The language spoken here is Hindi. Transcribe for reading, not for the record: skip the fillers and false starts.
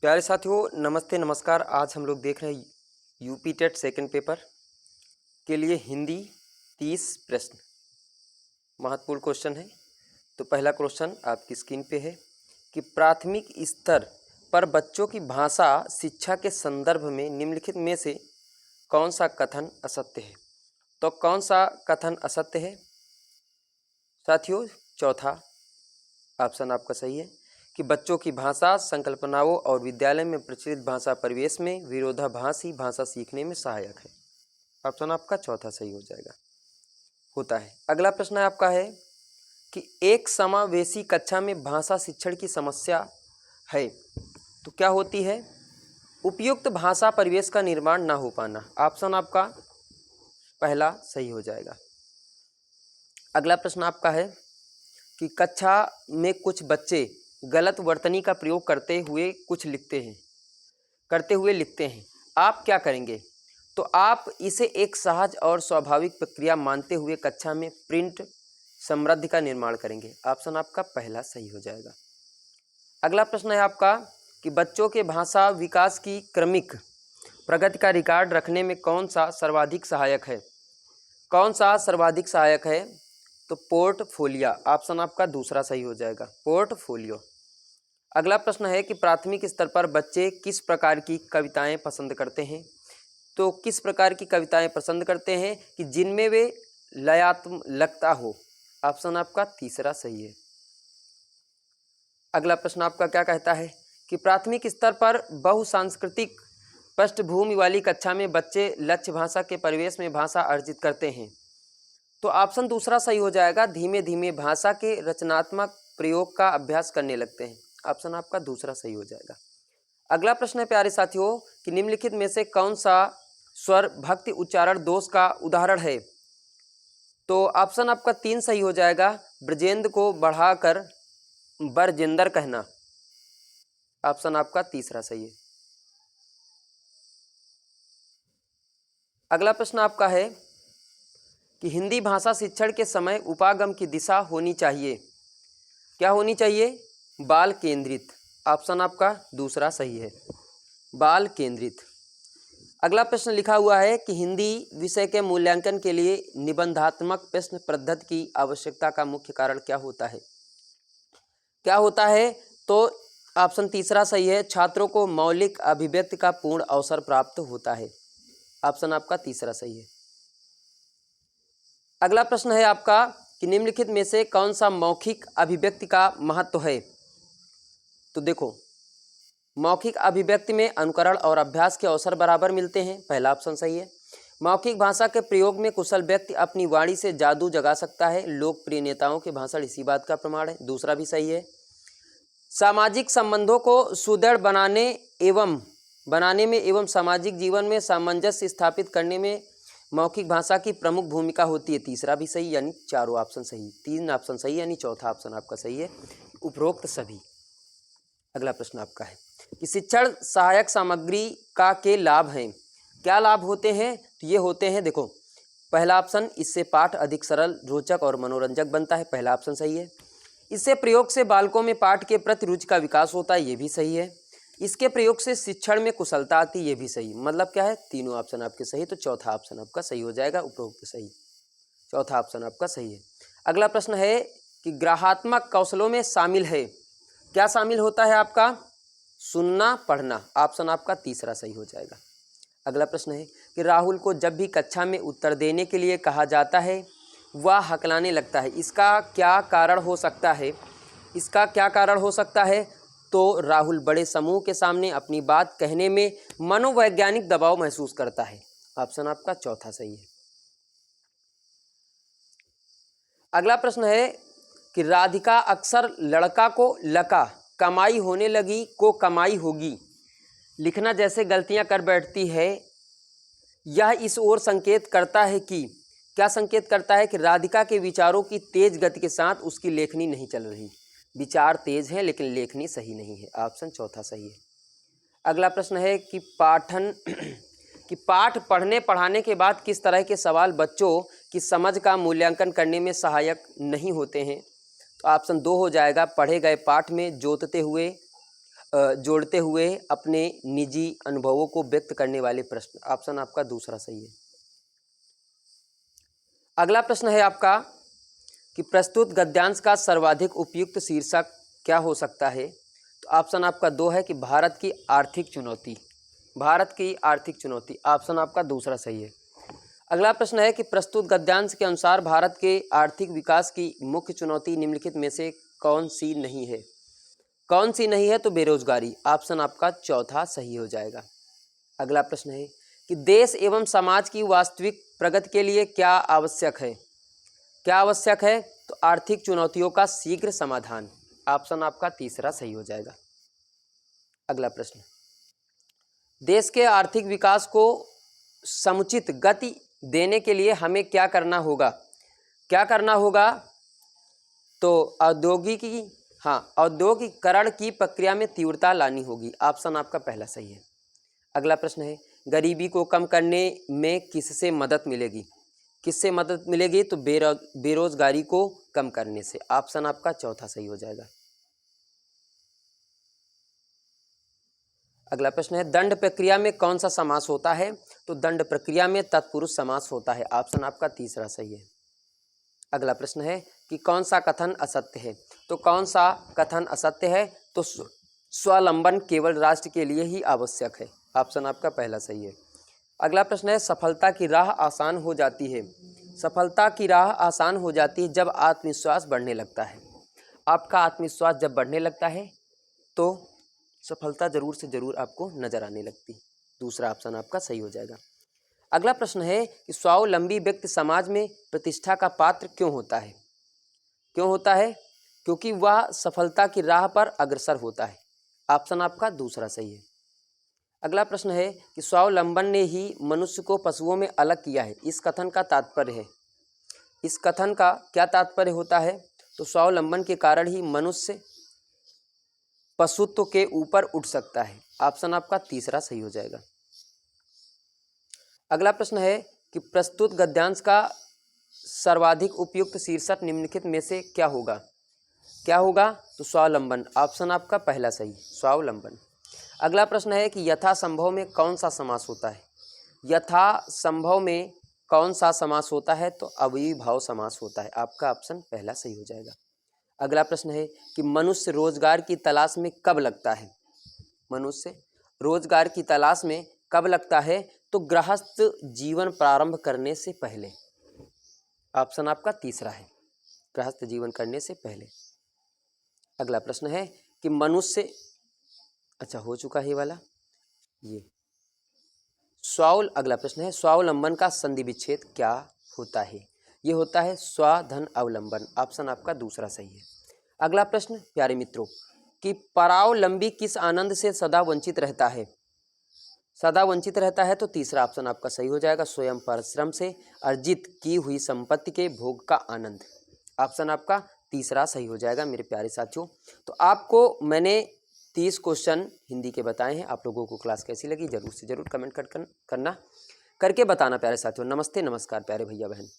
प्यारे साथियों, नमस्ते नमस्कार। आज हम लोग देख रहे हैं यूपी टेट सेकंड पेपर के लिए हिंदी 30 प्रश्न। महत्वपूर्ण क्वेश्चन है। तो पहला क्वेश्चन आपकी स्क्रीन पे है कि प्राथमिक स्तर पर बच्चों की भाषा शिक्षा के संदर्भ में निम्नलिखित में से कौन सा कथन असत्य है। तो कौन सा कथन असत्य है साथियों? चौथा ऑप्शन आपका सही है कि बच्चों की भाषा संकल्पनाओं और विद्यालय में प्रचलित भाषा परिवेश में विरोधाभासी भाषा सीखने में सहायक है। ऑप्शन आपका चौथा सही हो जाएगा, होता है। अगला प्रश्न आपका है कि एक समावेशी कक्षा में भाषा शिक्षण की समस्या है तो क्या होती है? उपयुक्त भाषा परिवेश का निर्माण ना हो पाना। ऑप्शन आपका पहला सही हो जाएगा। अगला प्रश्न आपका है कि कक्षा में कुछ बच्चे गलत वर्तनी का प्रयोग करते हुए लिखते हैं, आप क्या करेंगे? तो आप इसे एक सहज और स्वाभाविक प्रक्रिया मानते हुए कक्षा में प्रिंट समृद्धि का निर्माण करेंगे। ऑप्शन आपका पहला सही हो जाएगा। अगला प्रश्न है आपका कि बच्चों के भाषा विकास की क्रमिक प्रगति का रिकॉर्ड रखने में कौन सा सर्वाधिक सहायक है? कौन सा सर्वाधिक सहायक है? तो पोर्टफोलियो। ऑप्शन आपका दूसरा सही हो जाएगा, पोर्टफोलियो। अगला प्रश्न है कि प्राथमिक स्तर पर बच्चे किस प्रकार की कविताएं पसंद करते हैं? तो किस प्रकार की कविताएं पसंद करते हैं कि जिनमें वे लयात्मकता हो। ऑप्शन आपका तीसरा सही है। अगला प्रश्न आपका क्या कहता है कि प्राथमिक स्तर पर बहुसांस्कृतिक पृष्ठभूमि वाली कक्षा में बच्चे लक्ष्य भाषा के परिवेश में भाषा अर्जित करते हैं। तो ऑप्शन दूसरा सही हो जाएगा, धीमे धीमे भाषा के रचनात्मक प्रयोग का अभ्यास करने लगते हैं। ऑप्शन आपका दूसरा सही हो जाएगा। अगला प्रश्न है प्यारे साथियों कि निम्नलिखित में से कौन सा स्वर भक्ति उच्चारण दोष का उदाहरण है? तो ऑप्शन आपका 3 सही हो जाएगा, ब्रजेंद्र को बढ़ाकर बरजेंदर कहना। ऑप्शन आपका तीसरा सही है। अगला प्रश्न आपका है कि हिंदी भाषा शिक्षण के समय उपागम की दिशा होनी चाहिए, क्या होनी चाहिए? बाल केंद्रित। ऑप्शन आपका दूसरा सही है, बाल केंद्रित। अगला प्रश्न लिखा हुआ है कि हिंदी विषय के मूल्यांकन के लिए निबंधात्मक प्रश्न पद्धति की आवश्यकता का मुख्य कारण क्या होता है? क्या होता है? तो ऑप्शन तीसरा सही है, छात्रों को मौलिक अभिव्यक्ति का पूर्ण अवसर प्राप्त होता है। ऑप्शन आपका तीसरा सही है। अगला प्रश्न है आपका कि निम्नलिखित में से कौन सा मौखिक अभिव्यक्ति का महत्व है? तो देखो, मौखिक अभिव्यक्ति में अनुकरण और अभ्यास के अवसर बराबर मिलते हैं। पहला ऑप्शन सही है। मौखिक भाषा के प्रयोग में कुशल व्यक्ति अपनी वाणी से जादू जगा सकता है, लोकप्रिय नेताओं के भाषण इसी बात का प्रमाण है। दूसरा भी सही है। सामाजिक संबंधों को सुदृढ़ बनाने में एवं सामाजिक जीवन में सामंजस्य स्थापित करने में मौखिक भाषा की प्रमुख भूमिका होती है। तीसरा भी सही, यानी चारों ऑप्शन सही, 3 ऑप्शन सही, यानी चौथा ऑप्शन आपका सही है, उपरोक्त सभी। अगला प्रश्न आपका है कि शिक्षण सहायक सामग्री का के लाभ हैं, क्या लाभ होते हैं? तो ये होते हैं, देखो, पहला ऑप्शन, इससे पाठ अधिक सरल, रोचक और मनोरंजक बनता है। पहला ऑप्शन सही है। इससे प्रयोग से बालकों में पाठ के प्रति रुचि का विकास होता है, ये भी सही है। इसके प्रयोग से शिक्षण में कुशलता आती है, ये भी सही। मतलब क्या है, तीनों ऑप्शन आपके सही, तो चौथा ऑप्शन आपका सही हो जाएगा, उपरोक्त सही, चौथा ऑप्शन आपका सही है। अगला प्रश्न है कि ग्राहात्मक कौशलों में शामिल है, क्या शामिल होता है आपका? सुनना पढ़ना। ऑप्शन आपका तीसरा सही हो जाएगा। अगला प्रश्न है कि राहुल को जब भी कक्षा में उत्तर देने के लिए कहा जाता है वह हकलाने लगता है, इसका क्या कारण हो सकता है? इसका क्या कारण हो सकता है? तो राहुल बड़े समूह के सामने अपनी बात कहने में मनोवैज्ञानिक दबाव महसूस करता है। ऑप्शन आपका चौथा सही है। अगला प्रश्न है कि राधिका अक्सर लड़का को लका, कमाई होने लगी को कमाई होगी लिखना जैसे गलतियां कर बैठती है, यह इस ओर संकेत करता है कि, क्या संकेत करता है? कि राधिका के विचारों की तेज गति के साथ उसकी लेखनी नहीं चल रही। विचार तेज हैं लेकिन लेखनी सही नहीं है। ऑप्शन चौथा सही है। अगला प्रश्न है कि पाठ पढ़ने पढ़ाने के बाद किस तरह के सवाल बच्चों की समझ का मूल्यांकन करने में सहायक नहीं होते हैं? तो ऑप्शन 2 हो जाएगा, पढ़े गए पाठ में जोतते हुए जोड़ते हुए अपने निजी अनुभवों को व्यक्त करने वाले प्रश्न। ऑप्शन आपका दूसरा सही है। अगला प्रश्न है आपका कि प्रस्तुत गद्यांश का सर्वाधिक उपयुक्त शीर्षक क्या हो सकता है। तो ऑप्शन आपका दो है कि भारत की आर्थिक चुनौती। भारत की आर्थिक चुनौती, ऑप्शन आपका दूसरा सही है। अगला प्रश्न है कि प्रस्तुत गद्यांश के अनुसार भारत के आर्थिक विकास की मुख्य चुनौती निम्नलिखित में से कौन सी नहीं है। कौन सी नहीं है, तो बेरोजगारी, ऑप्शन आपका चौथा सही हो जाएगा। अगला प्रश्न है कि देश एवं समाज की वास्तविक प्रगति के लिए क्या आवश्यक है। क्या आवश्यक है, तो आर्थिक चुनौतियों का शीघ्र समाधान, ऑप्शन आपका तीसरा सही हो जाएगा। अगला प्रश्न, देश के आर्थिक विकास को समुचित गति देने के लिए हमें क्या करना होगा। क्या करना होगा, तो औद्योगिकरण की प्रक्रिया में तीव्रता लानी होगी, ऑप्शन आपका पहला सही है। अगला प्रश्न है गरीबी को कम करने में किससे मदद मिलेगी। किससे मदद मिलेगी, तो बेरोजगारी को कम करने से, ऑप्शन आपका चौथा सही हो जाएगा। अगला प्रश्न है दंड प्रक्रिया में कौन सा समास होता है। तो दंड प्रक्रिया में तत्पुरुष समास होता है, ऑप्शन आपका तीसरा सही है। अगला प्रश्न है कि कौन सा कथन असत्य है। तो कौन सा कथन असत्य है, तो स्वावलंबन केवल राष्ट्र के लिए ही आवश्यक है, ऑप्शन आपका पहला सही है। अगला प्रश्न है सफलता की राह आसान हो जाती है। सफलता की राह आसान हो जाती है जब आत्मविश्वास बढ़ने लगता है। आपका आत्मविश्वास जब बढ़ने लगता है तो सफलता जरूर से जरूर आपको नजर आने लगती है, दूसरा ऑप्शन आपका सही हो जाएगा। अगला प्रश्न है कि स्वावलंबी व्यक्ति समाज में प्रतिष्ठा का पात्र क्यों होता है। क्यों होता है, क्योंकि वह सफलता की राह पर अग्रसर होता है, ऑप्शन आपका दूसरा सही है। अगला प्रश्न है कि स्वावलंबन ने ही मनुष्य को पशुओं में अलग किया है, इस कथन का तात्पर्य है। इस कथन का क्या तात्पर्य होता है, तो स्वावलंबन के कारण ही मनुष्य पशुत्व के ऊपर उठ सकता है, ऑप्शन आपका तीसरा सही हो जाएगा। अगला प्रश्न है कि प्रस्तुत गद्यांश का सर्वाधिक उपयुक्त शीर्षक निम्नलिखित में से क्या होगा। क्या होगा, तो स्वावलंबन, ऑप्शन आपका पहला सही, स्वावलंबन। अगला प्रश्न है कि यथासंभव में कौन सा समास होता है। यथासंभव में कौन सा समास होता है, तो अव्ययीभाव समास होता है, आपका ऑप्शन पहला सही हो जाएगा। अगला प्रश्न है कि मनुष्य रोजगार की तलाश में कब लगता है। मनुष्य रोजगार की तलाश में कब लगता है, तो गृहस्थ जीवन प्रारंभ करने से पहले, ऑप्शन आपका तीसरा है, गृहस्थ जीवन करने से पहले। अगला प्रश्न है कि मनुष्य, अच्छा हो चुका है ये वाला, ये अगला प्रश्न है स्वावलंबन का संधि विच्छेद क्या होता है। ये होता है स्वाधन अवलंबन, ऑप्शन आपका दूसरा सही है। अगला प्रश्न प्यारे मित्रों कि परावलंबी किस आनंद से सदा वंचित रहता है। सदा वंचित रहता है, तो तीसरा ऑप्शन आपका सही हो जाएगा, स्वयं परिश्रम से अर्जित की हुई संपत्ति के भोग का आनंद, ऑप्शन आपका तीसरा सही हो जाएगा। मेरे प्यारे साथियों, तो आपको मैंने 30 क्वेश्चन हिंदी के बताए हैं। आप लोगों को क्लास कैसी लगी जरूर से जरूर कमेंट करके बताना प्यारे साथियों। नमस्ते, नमस्कार प्यारे भैया बहन।